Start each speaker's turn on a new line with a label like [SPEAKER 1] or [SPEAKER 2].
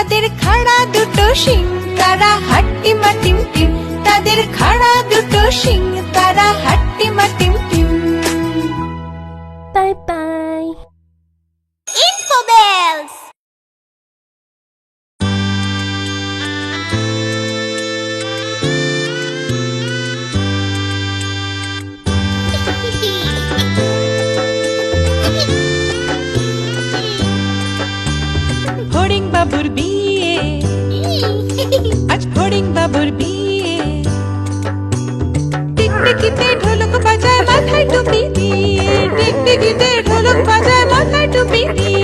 [SPEAKER 1] তাদের খাড়া দুটো শিং, তারা হাট্টিমা টিম টিম। তাদের খাড়া দুটো শিং, তারা হাট্টিমা টিম টিম।
[SPEAKER 2] Bye bye.
[SPEAKER 3] Infobells!
[SPEAKER 1] ফড়িং বাবুর বিয়ে, আজ ফড়িং বাবুর বিয়ে। টিকটিকিতে ঢোলক বাজায় মাথায় টুপি দিয়ে, টিকটিকিতে ঢোলক বাজায় মাথায় টুপি দিয়ে।